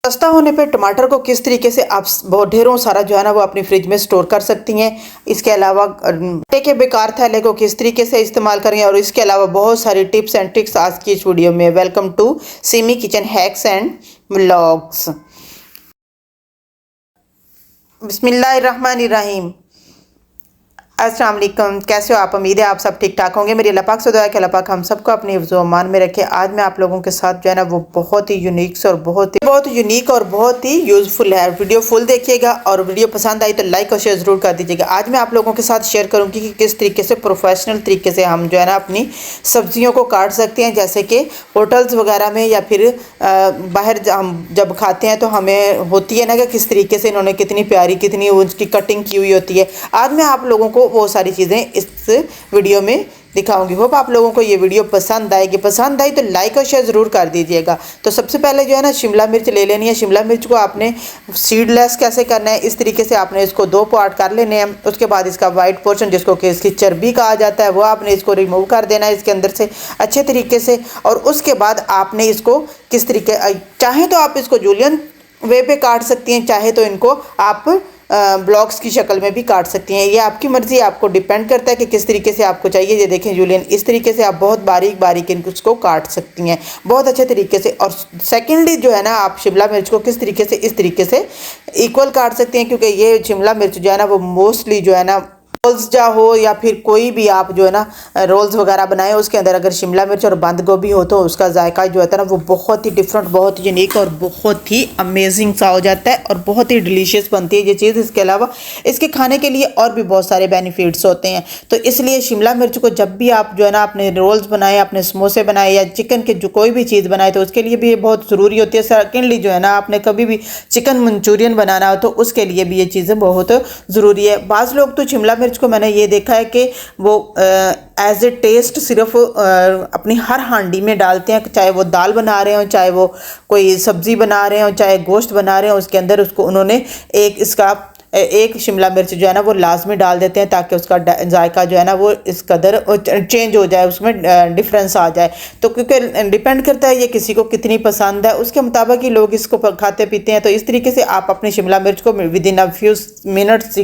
सस्ता होने पे टमाटर को किस तरीके से आप बहुत ढेरों सारा जो है ना वो अपनी फ्रिज में स्टोर कर सकती हैं। इसके अलावा आटे के बेकार थैले को किस तरीके से इस्तेमाल करेंगे और इसके अलावा बहुत सारी टिप्स एंड ट्रिक्स आज की इस वीडियो में। Welcome to Simi kitchen hacks and vlogs. बिस्मिल्लाहिर्रहमानिर्रहीम। अस्सलाम वालेकुम, कैसे हो आप? उम्मीद है आप सब ठीक ठाक होंगे। मेरी अल्लाह पाक से दुआ है कि अल्लाह पाक हम सबको अपने हिफ्ज़ व अमान में रखे। आज मैं आप लोगों के साथ जो है ना वो बहुत ही यूनिक और बहुत यूनिक और बहुत ही यूज़फुल है। वीडियो फुल देखिएगा और वीडियो पसंद आई तो लाइक और शेयर ज़रूर कर दीजिएगा। आज मैं आप लोगों के साथ शेयर करूँगी कि किस तरीके से प्रोफेशनल तरीके से हम जो है ना अपनी सब्जियों को काट सकते हैं, जैसे कि होटल्स वगैरह में या फिर बाहर हम जब खाते हैं तो हमें होती है ना कि किस तरीके से इन्होंने कितनी प्यारी कितनी उसकी कटिंग की हुई होती है। आज मैं आप लोगों को वो सारी चीज़ें इस वीडियो में दिखाऊंगी। होप आप लोगों को ये वीडियो पसंद आएगी। पसंद आई तो लाइक और शेयर ज़रूर कर दीजिएगा। तो सबसे पहले जो है ना शिमला मिर्च ले लेनी है। शिमला मिर्च को आपने सीडलेस कैसे करना है, इस तरीके से आपने इसको 2 पार्ट कर लेने हैं। उसके बाद इसका वाइट पोर्शन जिसको कि इसकी चर्बी कहा जाता है वो आपने इसको रिमूव कर देना है इसके अंदर से अच्छे तरीके से। और उसके बाद आपने इसको किस तरीके, चाहे तो आप इसको जूलियन वे पे काट सकती हैं, चाहे तो इनको आप ब्लॉक्स की शक्ल में भी काट सकती हैं। ये आपकी मर्ज़ी, आपको डिपेंड करता है कि किस तरीके से आपको चाहिए। ये देखें जूलियन, इस तरीके से आप बहुत बारीक बारीक इसको काट सकती हैं बहुत अच्छे तरीके से। और सेकेंडली जो है ना आप शिमला मिर्च को किस तरीके से इस तरीके से इक्वल काट सकती हैं, क्योंकि ये शिमला मिर्च जो है ना वो मोस्टली जो है ना रोल्स जा हो या फिर कोई भी आप जो है ना रोल्स वगैरह बनाए उसके अंदर अगर शिमला मिर्च और बंद गोभी हो तो उसका जायका जो होता है ना वो बहुत ही डिफरेंट, बहुत ही यूनिक और बहुत ही अमेजिंग सा हो जाता है और बहुत ही डिलीशियस बनती है ये चीज़। इसके अलावा इसके खाने के लिए और भी बहुत सारे बेनिफिट्स होते हैं। तो इसलिए शिमला मिर्च को जब भी आप जो है ना अपने रोल्स बनाए, अपने समोसे बनाए या चिकन के जो कोई भी चीज़ बनाए तो उसके लिए भी ये बहुत ज़रूरी होती है। सेकेंडली जो है ना आपने कभी भी चिकन मंचूरियन बनाना हो तो उसके लिए भी ये चीज़ें बहुत ज़रूरी है। बाज़ लोग तो शिमला मिर्च को मैंने ये देखा है कि वो एज ए टेस्ट सिर्फ अपनी हर हांडी में डालते हैं, चाहे वो दाल बना रहे हो, चाहे वो कोई सब्ज़ी बना रहे हो, चाहे गोश्त बना रहे हो, उसके अंदर उसको उन्होंने एक शिमला मिर्च जो है ना वो लाजमी डाल देते हैं ताकि उसका जायका जो है ना वो इस कदर चेंज हो जाए, उसमें डिफरेंस आ जाए। तो क्योंकि डिपेंड करता है ये किसी को कितनी पसंद है उसके मुताबिक ही लोग इसको खाते पीते हैं। तो इस तरीके से आप अपनी शिमला मिर्च को with in a few minutes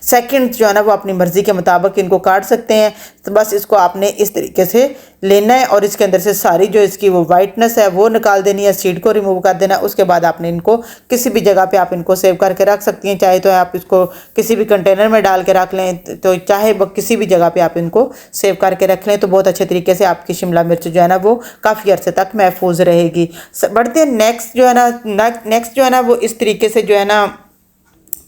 second जो है ना वो अपनी मर्ज़ी के मुताबिक इनको काट सकते हैं। तो बस इसको आपने इस तरीके से लेना है और इसके अंदर से सारी जो इसकी वो वाइटनेस है वो निकाल देनी है, सीड को रिमूव कर देना है। उसके बाद आपने इनको किसी भी जगह पे आप इनको सेव करके रख सकती हैं, चाहे तो आप इसको किसी भी कंटेनर में डाल के रख लें, तो चाहे किसी भी जगह पे आप इनको सेव करके रख लें तो बहुत अच्छे तरीके से आपकी शिमला मिर्च जो है ना वो काफ़ी अर्से तक महफूज रहेगी। बढ़ते हैं नेक्स्ट जो है ना, नेक्स्ट जो है ना वो इस तरीके से जो है ना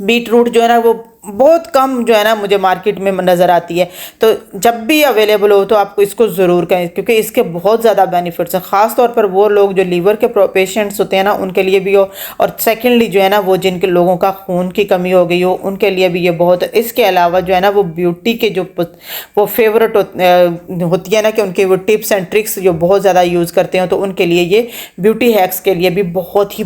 बीट रूट जो है ना वो बहुत कम जो है ना मुझे मार्केट में नज़र आती है। तो जब भी अवेलेबल हो तो आपको इसको ज़रूर करें क्योंकि इसके बहुत ज़्यादा बेनिफिट्स हैं, ख़ास तौर पर वो लोग जो लीवर के पेशेंट्स होते हैं ना उनके लिए भी हो, और सेकेंडली जो है ना वो जिनके लोगों का खून की कमी हो गई हो उनके लिए भी ये बहुत। इसके अलावा जो है ना वो ब्यूटी के जो वो फेवरेट होती है ना कि उनके वो टिप्स एंड ट्रिक्स जो बहुत ज़्यादा यूज़ करते हैं तो उनके लिए ये ब्यूटी हैक्स के लिए भी बहुत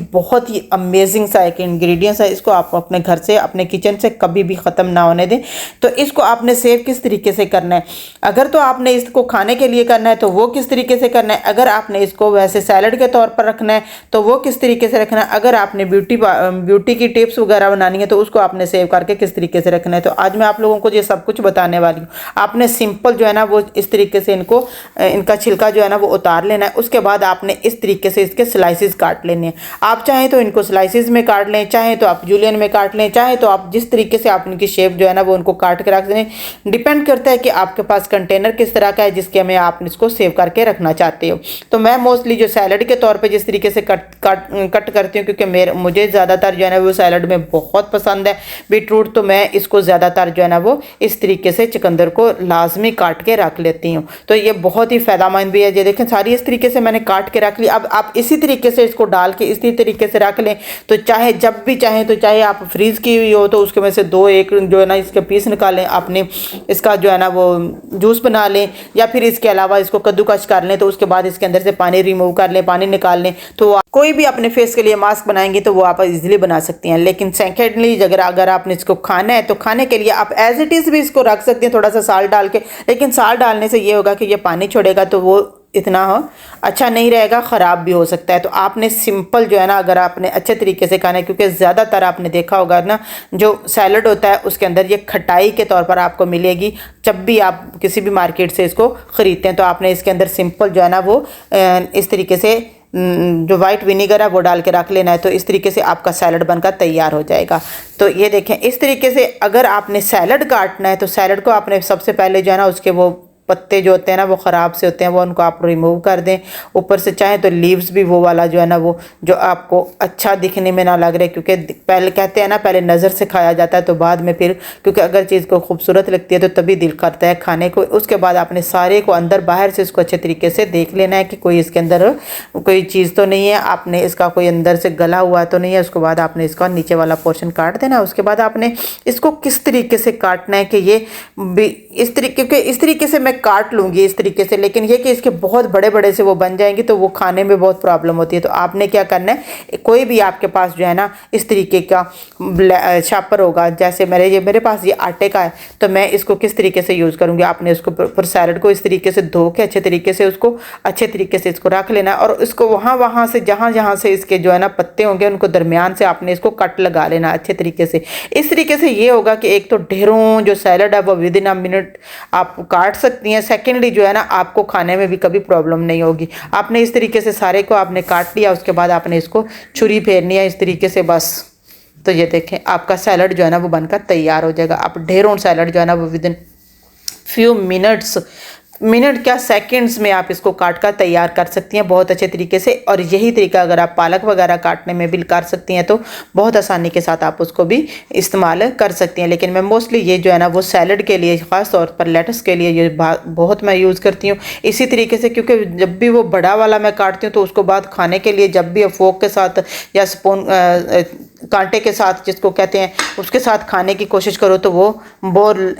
ही अमेजिंग सा एक इंग्रेडिएंट्स है। इसको आप अपने घर से अपने किचन से कभी भी ख़त्म ना होने दें। तो इसको आपने सेव किस तरीके से करना है, अगर तो आपने इसको खाने के लिए करना है तो वो किस तरीके से करना है, अगर आपने इसको वैसे सैलड के तौर पर रखना है तो वो किस तरीके से रखना है, अगर आपने ब्यूटी की टिप्स वगैरह बनानी है तो उसको आपने सेव करके किस तरीके से रखना है। तो आज मैं आप लोगों को ये सब कुछ बताने वाली हूँ। आपने सिंपल जो है ना वो इस तरीके से इनका छिलका जो है ना वो उतार लेना है। उसके बाद आपने इस तरीके से इसके स्लाइसिस काट लेने हैं। आप चाहें तो इनको स्लाइसिस में काट लें, चाहे तो आप जूलियन में काट लें, चाहे तो आप जिस तरीके से आप इनकी शेप जो है ना वो उनको काट के रख दें। डिपेंड करता है कि आपके पास कंटेनर किस तरह का है जिसके में आप इसको सेव करके रखना चाहते हो। तो मैं मोस्टली जो सैलड के तौर पे जिस तरीके से कट करती हूँ, क्योंकि मुझे ज़्यादातर जो है ना वो सैलड में बहुत पसंद है बीट रूट, तो मैं इसको ज़्यादातर जो है ना वो इस तरीके से चुकंदर को लाजमी काट के रख लेती हूँ। तो ये बहुत ही फ़ायदेमंद भी है। ये देखें सारी इस तरीके से मैंने काट के रख ली। अब आप इसी तरीके से इसको डाल के इसी तरीके से रख लें। तो चाहे जब भी चाहें तो चाहे आप फ्रीज़ की हुई हो तो उसके में से 2-1 जो है ना इसके पीस निकालें, आपने इसका जो है ना वो जूस बना लें, या फिर इसके अलावा इसको कद्दूकश कर लें। तो उसके बाद इसके अंदर से पानी रिमूव कर लें, पानी निकाल लें। तो कोई भी अपने फेस के लिए मास्क बनाएंगे तो वो आप इजीली बना सकती हैं। लेकिन सेकेंडली अगर आपने इसको खाना है तो खाने के लिए आप एज इट इज़ भी इसको रख सकते हैं थोड़ा सा साल्ट डाल के, लेकिन साल्ट डालने से ये होगा कि ये पानी छोड़ेगा तो वो इतना अच्छा नहीं रहेगा, ख़राब भी हो सकता है। तो आपने सिंपल जो है ना, अगर आपने अच्छे तरीके से खाना है, क्योंकि ज़्यादातर आपने देखा होगा ना जो सैलड होता है उसके अंदर ये खटाई के तौर पर आपको मिलेगी जब भी आप किसी भी मार्केट से इसको ख़रीदते हैं। तो आपने इसके अंदर सिंपल जो है ना वो इस तरीके से जो वाइट विनीगर है वो डाल के रख लेना है। तो इस तरीके से आपका सैलड बनकर तैयार हो जाएगा। तो ये देखें, इस तरीके से अगर आपने सैलड काटना है तो सैलड को आपने सबसे पहले जो है ना उसके वो पत्ते जो होते हैं ना वो ख़राब से होते हैं, वो उनको आप रिमूव कर दें। ऊपर से चाहें तो लीव्स भी वो वाला जो है ना वो जो आपको अच्छा दिखने में ना लग रहे, क्योंकि पहले कहते हैं ना पहले नज़र से खाया जाता है तो बाद में फिर, क्योंकि अगर चीज़ को खूबसूरत लगती है तो तभी दिल करता है खाने को। उसके बाद आपने सारे को अंदर बाहर से इसको अच्छे तरीके से देख लेना है कि कोई इसके अंदर कोई चीज़ तो नहीं है, आपने इसका कोई अंदर से गला हुआ तो नहीं है। उसके बाद आपने इसका नीचे वाला पोर्शन काट देना। उसके बाद आपने इसको किस तरीके से काटना है कि ये इस तरीके से मैं काट लूँगी इस तरीके से, लेकिन ये कि इसके बहुत बड़े बड़े से वो बन जाएंगे तो वो खाने में बहुत प्रॉब्लम होती है। तो आपने क्या करना है, कोई भी आपके पास जो है ना इस तरीके का शॉपर होगा, जैसे मेरे पास ये आटे का है तो मैं इसको किस तरीके से यूज़ करूँगी। आपने उसको पर सैलड को इस तरीके से धो के अच्छे तरीके से उसको अच्छे तरीके से इसको रख लेना और इसको वहाँ से जहाँ से इसके जो है ना पत्ते होंगे उनको दरमियान से आपने इसको कट लगा लेना अच्छे तरीके से। इस तरीके से ये होगा कि एक तो ढेरों जो सैलड है वो विद इन अ मिनट आप काट सकती हैं। सेकेंडली जो है ना आपको खाने में भी कभी प्रॉब्लम नहीं होगी। आपने इस तरीके से सारे को आपने काट लिया, उसके बाद आपने इसको छुरी फेरनी है इस तरीके से बस। तो ये देखें आपका सैलड जो है ना वो बनकर तैयार हो जाएगा। आप ढेरों सैलड जो है ना वो विद इन फ्यू मिनट क्या सेकंड्स में आप इसको काट कर तैयार कर सकती हैं बहुत अच्छे तरीके से। और यही तरीका अगर आप पालक वगैरह काटने में भी कर सकती हैं तो बहुत आसानी के साथ आप उसको भी इस्तेमाल कर सकती हैं। लेकिन मैं मोस्टली ये जो है ना वो सैलड के लिए, ख़ास तौर पर लेटस के लिए ये बहुत मैं यूज़ करती हूँ इसी तरीके से, क्योंकि जब भी वो बड़ा वाला मैं काटती हूँ तो उसको बाद खाने के लिए जब भी फोक के साथ या स्पून कांटे के साथ जिसको कहते हैं उसके साथ खाने की कोशिश करो तो वो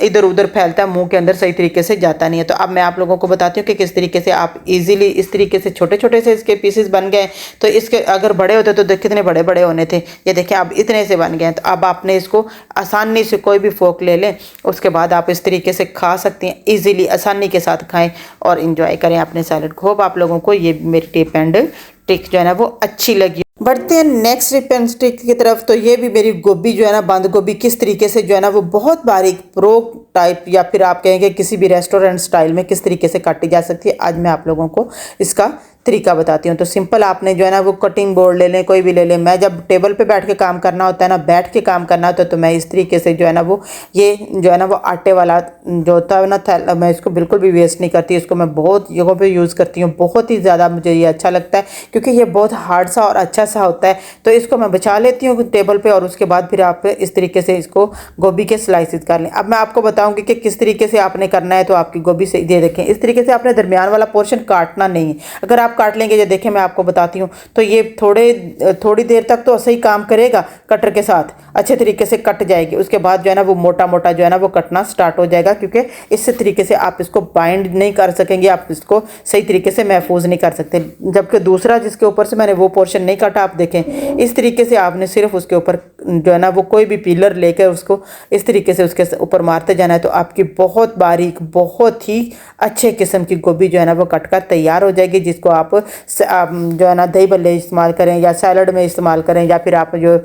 इधर उधर फैलता है, मुंह के अंदर सही तरीके से जाता नहीं है। तो अब मैं आप लोगों को बताती हूँ कि किस तरीके से आप इजीली इस तरीके से छोटे छोटे से इसके पीसेस बन गए। तो इसके अगर बड़े होते तो कितने बड़े बड़े होने थे, ये देखिए अब इतने से बन गए। तो अब आपने इसको आसानी से कोई भी फोक ले लें, उसके बाद आप इस तरीके से खा सकती हैं, ईजिली आसानी के साथ खाएँ और इंजॉय करें अपने सैलड को। होप आप लोगों को ये मेरी टिप एंड ट्रिक जो है ना वो अच्छी लगी। बढ़ते हैं नेक्स्ट टिप एंड ट्रिक की तरफ। तो ये भी मेरी गोभी जो है ना, बंद गोभी किस तरीके से जो है ना वो बहुत बारीक प्रो टाइप या फिर आप कहेंगे किसी भी रेस्टोरेंट स्टाइल में किस तरीके से काटी जा सकती है, आज मैं आप लोगों को इसका तरीका बताती हूँ। तो सिंपल आपने जो है ना वो कटिंग बोर्ड ले लें, कोई भी ले लें। मैं जब टेबल पे बैठ के काम करना होता है ना, बैठ के काम करना होता है तो मैं इस तरीके से जो है ना वो ये जो है ना वो आटे वाला जो होता है ना थैला, मैं इसको बिल्कुल भी वेस्ट नहीं करती। इसको मैं बहुत जगहों पे यूज़ करती हूँ, बहुत ही ज़्यादा मुझे ये अच्छा लगता है क्योंकि ये बहुत हार्ड सा और अच्छा सा होता है। तो इसको मैं बचा लेती हूँ टेबल पर और उसके बाद फिर आप इस तरीके से इसको गोभी के स्लाइसिस कर लें। अब मैं आपको बताऊँगी कि किस तरीके से आपने करना है। तो आपकी गोभी से ये देखें, इस तरीके से आपने दरमियान वाला पोर्शन काटना नहीं है। अगर आप काट लेंगे, ये देखें मैं आपको बताती हूँ, तो ये थोड़ी देर तक तो ऐसे ही काम करेगा, कटर के साथ अच्छे तरीके से कट जाएगी। उसके बाद जो है ना वो मोटा मोटा जो है ना वो कटना स्टार्ट हो जाएगा, क्योंकि इस तरीके से आप इसको बाइंड नहीं कर सकेंगे, आप इसको सही तरीके से महफूज नहीं कर सकते। जबकि दूसरा जिसके ऊपर से मैंने वो पोर्शन नहीं काटा, आप देखें इस तरीके से आपने सिर्फ उसके ऊपर जो है ना वो कोई भी पीलर लेकर उसको इस तरीके से उसके ऊपर मारते जाना है। तो आपकी बहुत बारीक, बहुत ही अच्छे किस्म की गोभी जो है ना वो कट कर तैयार हो जाएगी, जिसको आप जो है ना दही भल्ले इस्तेमाल करें या सैलड में इस्तेमाल करें या फिर आप जो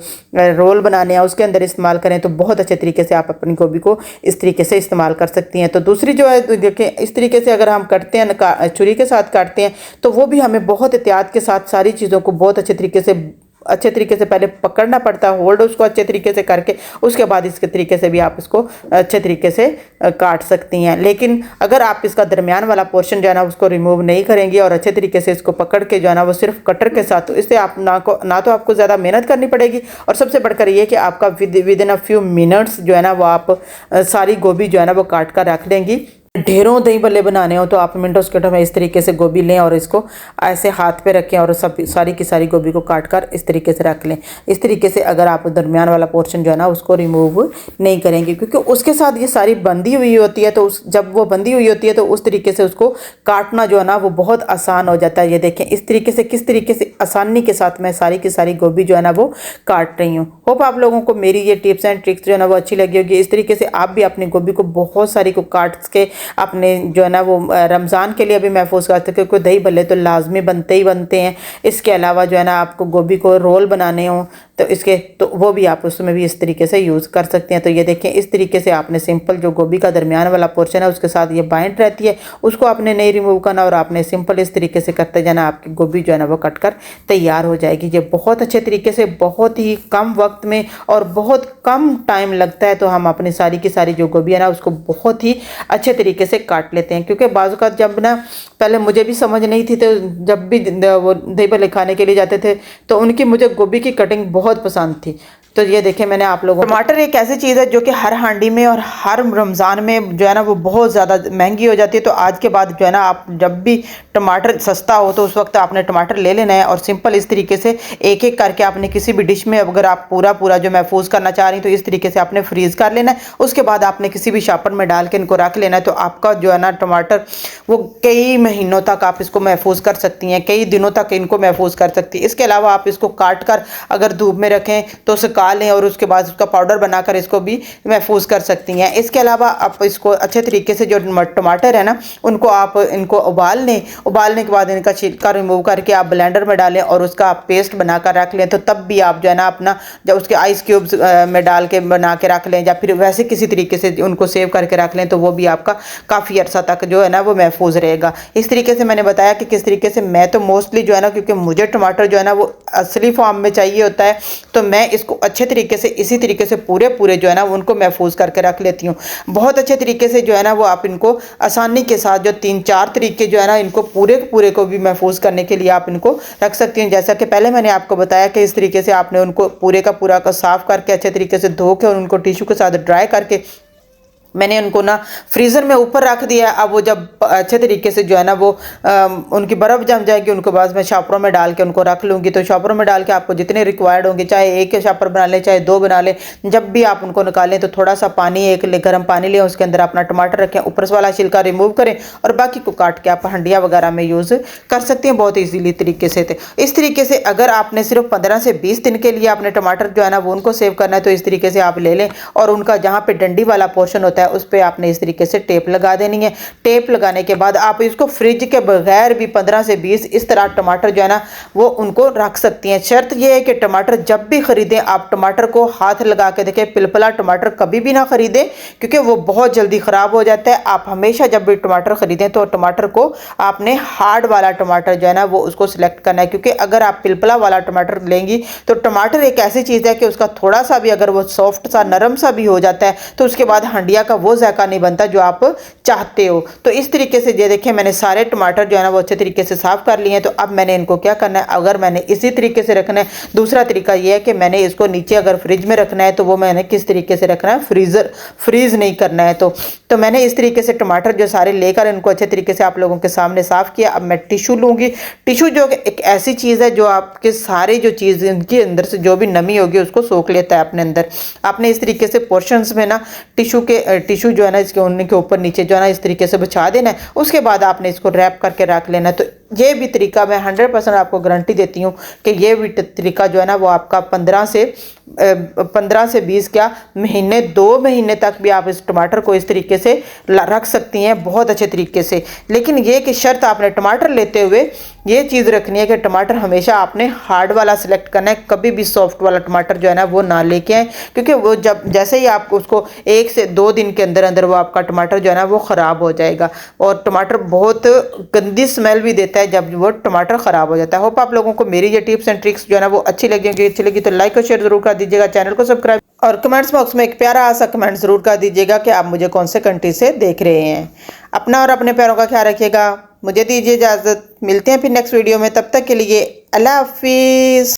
रोल बनाने हैं उसके अंदर इस्तेमाल करें। तो बहुत अच्छे तरीके से आप अपनी गोभी को इस तरीके से इस्तेमाल कर सकती हैं। तो दूसरी जो है तो देखिए, इस तरीके से अगर हम कटते हैं, छुरी के साथ काटते हैं, तो वो भी हमें बहुत एहतियात के साथ सारी चीज़ों को बहुत अच्छे तरीके से पहले पकड़ना पड़ता है, होल्ड उसको अच्छे तरीके से करके, उसके बाद इसके तरीके से भी आप इसको अच्छे तरीके से काट सकती हैं। लेकिन अगर आप इसका दरमियान वाला पोर्शन जो है ना उसको रिमूव नहीं करेंगी और अच्छे तरीके से इसको पकड़ के जो है ना वो सिर्फ कटर के साथ, तो इससे आप ना तो आपको ज़्यादा मेहनत करनी पड़ेगी और सबसे बढ़कर ये कि आपका with in a few minutes जो है ना वो आप सारी गोभी जो है ना वो काट कर रख लेंगी। ढेरों दही भल्ले बनाने हो तो आप मिनटों सेकंडों में इस तरीके से गोभी लें और इसको ऐसे हाथ पे रखें और सारी की सारी गोभी को काट कर इस तरीके से रख लें। इस तरीके से अगर आप दरमियान वाला पोर्शन जो है ना उसको रिमूव नहीं करेंगे, क्योंकि उसके साथ ये सारी बंधी हुई होती है। तो जब वो बंधी हुई होती है तो उस तरीके से उसको काटना जो है ना वो बहुत आसान हो जाता है। ये देखें इस तरीके से किस तरीके से आसानी के साथ मैं सारी की सारी गोभी जो है ना वो काट रही हूँ। होप आप लोगों को मेरी ये टिप्स एंड ट्रिक्स जो है ना वो अच्छी लगी होगी। इस तरीके से आप भी अपनी गोभी को बहुत सारी को काट के अपने जो है ना वो रमज़ान के लिए भी महफूज कर सकते हैं, क्योंकि दही भल्ले तो लाजमी बनते ही बनते हैं। इसके अलावा जो है ना आपको गोभी को रोल बनाने हो तो इसके तो वो भी आप उसमें भी इस तरीके से यूज़ कर सकते हैं। तो ये देखें, इस तरीके से आपने सिंपल जो गोभी का दरमियान वाला पोर्शन है उसके साथ ये बाइंड रहती है, उसको आपने नहीं रिमूव करना और आपने सिंपल इस तरीके से करते जाना, आपकी गोभी जो है ना वो कट कर तैयार हो जाएगी। ये बहुत अच्छे तरीके से बहुत ही कम वक्त में और बहुत कम टाइम लगता है, तो हम अपनी सारी की सारी जो गोभी है ना उसको बहुत ही अच्छे तरीके से काट लेते हैं। क्योंकि बाज़ औक़ात जब ना पहले मुझे भी समझ नहीं थी, तो जब भी वो दही भल्ले खाने के लिए जाते थे तो उनकी मुझे गोभी की कटिंग बहुत पसंद थी। तो ये देखें, मैंने आप लोगों टमाटर एक ऐसी चीज़ है जो कि हर हांडी में और हर रमज़ान में जो है ना वो बहुत ज़्यादा महंगी हो जाती है। तो आज के बाद जो है ना आप जब भी टमाटर सस्ता हो तो उस वक्त आपने टमाटर ले लेना है और सिंपल इस तरीके से एक एक करके आपने किसी भी डिश में, अगर आप पूरा जो महफूज करना चाह रही हैं तो इस तरीके से आपने फ्रीज़ कर लेना है। उसके बाद आपने किसी भी शॉपर में डाल के इनको रख लेना है। तो आपका जो है ना टमाटर वो कई महीनों तक आप इसको महफूज कर सकती हैं, कई दिनों तक इनको महफूज कर सकती हैं। इसके अलावा आप इसको काट कर अगर धूप में रखें तो सुखा लें और उसके बाद उसका पाउडर बनाकर इसको भी महफूज कर सकती हैं। इसके अलावा आप इसको अच्छे तरीके से जो टमाटर है ना उनको आप इनको उबाल लें। उबालने के बाद इनका छिलका रिमूव करके आप ब्लेंडर में डालें और उसका आप पेस्ट बनाकर रख लें। तो तब भी आप जो है ना अपना जब उसके आइस क्यूब्स में डाल के बना के रख लें या फिर वैसे किसी तरीके से उनको सेव करके रख लें, तो वो भी आपका काफ़ी अर्सा तक जो है ना वो महफूज रहेगा। इस तरीके से मैंने बताया कि किस तरीके से मैं तो मोस्टली जो है ना, क्योंकि मुझे टमाटर जो है ना वो असली फॉर्म में चाहिए होता है, तो मैं इसको अच्छे तरीके से इसी तरीके से पूरे जो है ना उनको महफूज करके रख लेती हूँ। बहुत अच्छे तरीके से जो है ना वो आप इनको आसानी के साथ जो 3-4 तरीके जो है ना इनको पूरे को भी महफूज करने के लिए आप इनको रख सकती हैं। जैसा कि पहले मैंने आपको बताया कि इस तरीके से आपने उनको पूरे का साफ करके अच्छे तरीके से धो के और उनको टिश्यू के साथ ड्राई करके मैंने उनको ना फ्रीज़र में ऊपर रख दिया। अब वो जब अच्छे तरीके से जो है ना वो उनकी बर्फ़ जम जाएगी, उनको बाद में शॉपरों में डाल के उनको रख लूँगी। तो शॉपरों में डाल के आपको जितने रिक्वायर्ड होंगे, चाहे एक शॉपर बना लें चाहे 2 बना लें, जब भी आप उनको निकालें तो थोड़ा सा पानी गर्म पानी लें, उसके अंदर अपना टमाटर रखें, ऊपर वाला छिलका रिमूव करें और बाकी को काट के आप हंडिया वगैरह में यूज़ कर सकते हैं बहुत ईजीली तरीके से। इस तरीके से अगर आपने सिर्फ 15 से 20 दिन के लिए आपने टमाटर जो है ना वो उनको सेव करना है, तो इस तरीके से आप ले लें और उनका जहाँ पे डंडी वाला पोर्शन होता है उस पर आपने इस तरीके से टेप लगा देनी है। टेप लगाने के बाद आप इसको फ्रिज के बगैर भी 15 से 20 इस तरह टमाटर जो है ना वो उनको रख सकती हैं। शर्त यह है कि टमाटर जब भी खरीदें आप टमाटर को हाथ लगा के देखें, पिलपला टमाटर कभी भी ना खरीदें क्योंकि वो बहुत जल्दी ख़राब हो जाता है। आप हमेशा जब भी टमाटर खरीदें तो टमाटर को आपने हार्ड वाला टमाटर जो है ना वो उसको सिलेक्ट करना है, क्योंकि अगर आप पिलपला वाला टमाटर लेंगी तो टमाटर एक ऐसी चीज़ है कि उसका थोड़ा सा भी अगर वो सॉफ्ट सा नरम सा भी हो जाता है तो उसके बाद हंडिया का वो जायका नहीं बनता जो आप चाहते हो। तो इस तरीके से ये देखें, मैंने सारे टमाटर जो है ना वो अच्छे तरीके से साफ कर लिए हैं। तो अब मैंने इनको क्या करना है, अगर मैंने इसी तरीके से रखना है, दूसरा तरीका ये है कि मैंने इसको नीचे अगर फ्रिज में रखना है तो वो मैंने किस तरीके से रखना है, फ्रीज नहीं करना है। तो मैंने इस तरीके से टमाटर जो सारे लेकर इनको अच्छे तरीके से आप लोगों के सामने साफ किया। अब मैं टिशू लूँगी। टिशू जो एक ऐसी चीज़ है जो आपके सारे जो चीज़ इनके अंदर से जो भी नमी होगी उसको सोख लेता है अपने अंदर। आपने इस तरीके से पोर्शंस में ना टिशू जो है ना इसके उनके ऊपर नीचे जो है ना इस तरीके से बिछा देना है। उसके बाद आपने इसको रैप करके रख लेना है। तो ये भी तरीका मैं 100% आपको गारंटी देती हूँ कि ये भी तरीका जो है ना वो आपका 15 से 20 क्या महीने 2 महीने तक भी आप इस टमाटर को इस तरीके से रख सकती हैं बहुत अच्छे तरीके से। लेकिन ये कि शर्त आपने टमाटर लेते हुए ये चीज़ रखनी है कि टमाटर हमेशा आपने हार्ड वाला सिलेक्ट करना है, कभी भी सॉफ्ट वाला टमाटर जो है ना वो ना लेके आए, क्योंकि वो जब जैसे ही आप उसको 1 से 2 दिन के अंदर अंदर वो आपका टमाटर जो है ना वो ख़राब हो जाएगा। और टमाटर बहुत गंदी स्मेल भी देता है जब वो टमाटर ख़राब हो जाता है। होप आप लोगों को मेरी ये टिप्स एंड ट्रिक्स जो है ना वो अच्छी लगी तो लाइक और शेयर जरूर कर दीजिएगा, चैनल को सब्सक्राइब और कमेंट्स बॉक्स में एक प्यारा सा कमेंट जरूर कर दीजिएगा कि आप मुझे कौन से कंट्री से देख रहे हैं। अपना और अपने पैरों का ख्याल रखिएगा। मुझे दीजिए इजाज़त, मिलते हैं फिर नेक्स्ट वीडियो में। तब तक के लिए अल्लाह हाफिज़।